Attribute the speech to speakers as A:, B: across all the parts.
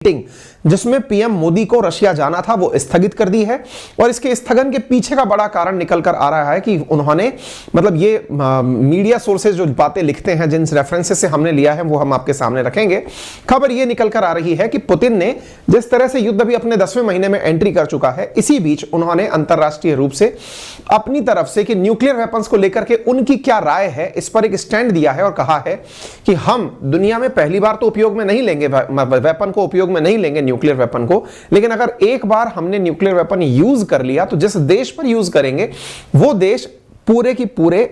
A: Meeting जिसमें PM Modi को Russia जाना था वो स्थगित कर दी है। और इसके स्थगन के पीछे का बड़ा कारण निकल कर आ रहा है कि उन्होंने मतलब ये मीडिया सोर्सेज जो बातें लिखते हैं, जिन रेफरेंसेस से हमने लिया है वो हम आपके सामने रखेंगे। खबर ये निकल कर आ रही है कि पुतिन ने जिस तरह से युद्ध भी अपने 10वें महीने में एंट्री कर चुका है, इसी बीच उन्होंने अंतरराष्ट्रीय रूप से अपनी तरफ से कि न्यूक्लियर वेपन्स को लेकर के उनकी क्या राय है इस पर एक स्टैंड दिया है और कहा है कि हम दुनिया में पहली बार तो उपयोग में नहीं लेंगे वेपन को, उपयोग में नहीं लेंगे न्यूक्लियर वेपन को, लेकिन अगर एक बार हमने न्यूक्लियर वेपन यूज कर लिया तो जिस देश पर यूज करेंगे वो देश पूरे की पूरे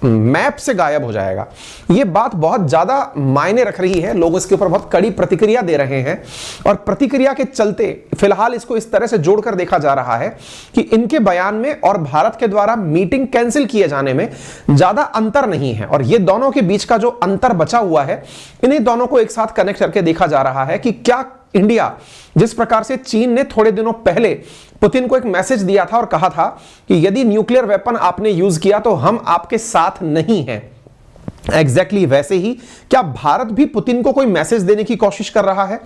A: मैप से गायब हो जाएगा। यह बात बहुत ज्यादा मायने रख रही है, लोग इसके ऊपर बहुत कड़ी प्रतिक्रिया दे रहे हैं और प्रतिक्रिया के चलते फिलहाल इसको इस तरह से जोड़कर देखा जा रहा है कि इनके बयान में और भारत के द्वारा मीटिंग कैंसिल किए जाने में ज्यादा अंतर नहीं है। और ये दोनों के बीच का जो अंतर बचा हुआ है, इन्हीं दोनों को एक साथ कनेक्ट करके देखा जा रहा है कि क्या इंडिया, जिस प्रकार से चीन ने थोड़े दिनों पहले पुतिन को एक मैसेज दिया था और कहा था कि यदि न्यूक्लियर वेपन आपने यूज किया तो हम आपके साथ नहीं हैं, एग्जैक्टली वैसे ही क्या भारत भी पुतिन को कोई मैसेज देने की कोशिश कर रहा है?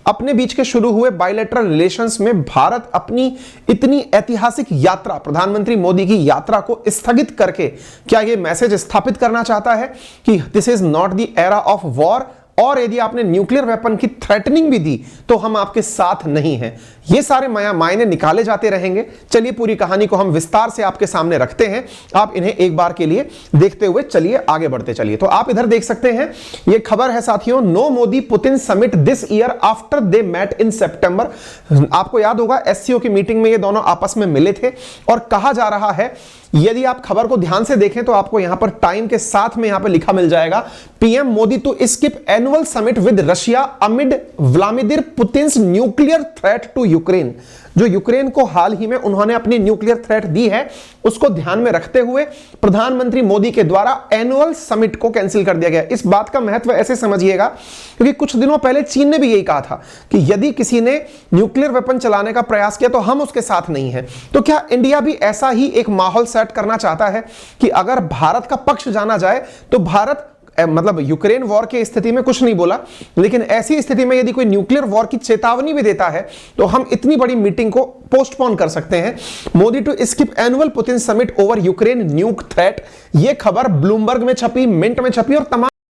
A: अपने बीच के शुरू हुए बायलैटरल रिलेशंस में भारत अपनी इतनी ऐतिहासिक यात्रा, प्रधानमंत्री मोदी की यात्रा को स्थगित करके क्या यह मैसेज स्थापित करना चाहता है कि this is not the era of war, और यदि आपने न्यूक्लियर वेपन की थ्रेटनिंग भी दी तो हम आपके साथ नहीं हैं? ये सारे मायने निकाले जाते रहेंगे। चलिए पूरी कहानी को हम विस्तार से आपके सामने रखते हैं, आप इन्हें एक बार के लिए देखते हुए चलिए आगे बढ़ते चलिए। तो आप इधर देख सकते हैं, ये खबर है साथियों, no Modi Putin summit this year after they met in September. आपको याद होगा एससीओ की मीटिंग में ये दोनों आपस में मिले थे और कहा जा रहा है, यदि आप खबर को ध्यान से देखें तो आपको यहां पर टाइम के साथ में यहां पर लिखा मिल जाएगा, PM Modi to skip annual summit with Russia amid Vladimir Putin's nuclear threat to Ukraine. जो यूक्रेन को हाल ही में उन्होंने अपनी न्यूक्लियर थ्रेट दी है, उसको ध्यान में रखते हुए प्रधानमंत्री मोदी के द्वारा एनुअल समिट को कैंसिल कर दिया गया। इस बात का महत्व ऐसे समझिएगा क्योंकि कुछ दिनों पहले चीन ने भी यही कहा था कि यदि किसी ने न्यूक्लियर वेपन चलाने का प्रयास किया तो हम उसके साथ नहीं हैं। तो क्या इंडिया भी ऐसा ही एक माहौल सेट करना चाहता है कि अगर भारत का पक्ष जाना जाए तो भारत मतलब यूक्रेन वॉर की स्थिति में कुछ नहीं बोला, लेकिन ऐसी स्थिति में यदि कोई न्यूक्लियर वॉर की चेतावनी भी देता है तो हम इतनी बड़ी मीटिंग को पोस्टपोन कर सकते हैं। Modi to skip annual Putin summit over Ukraine nuke threat, यह खबर ब्लूमबर्ग में छपी, मिंट में छपी और तमाम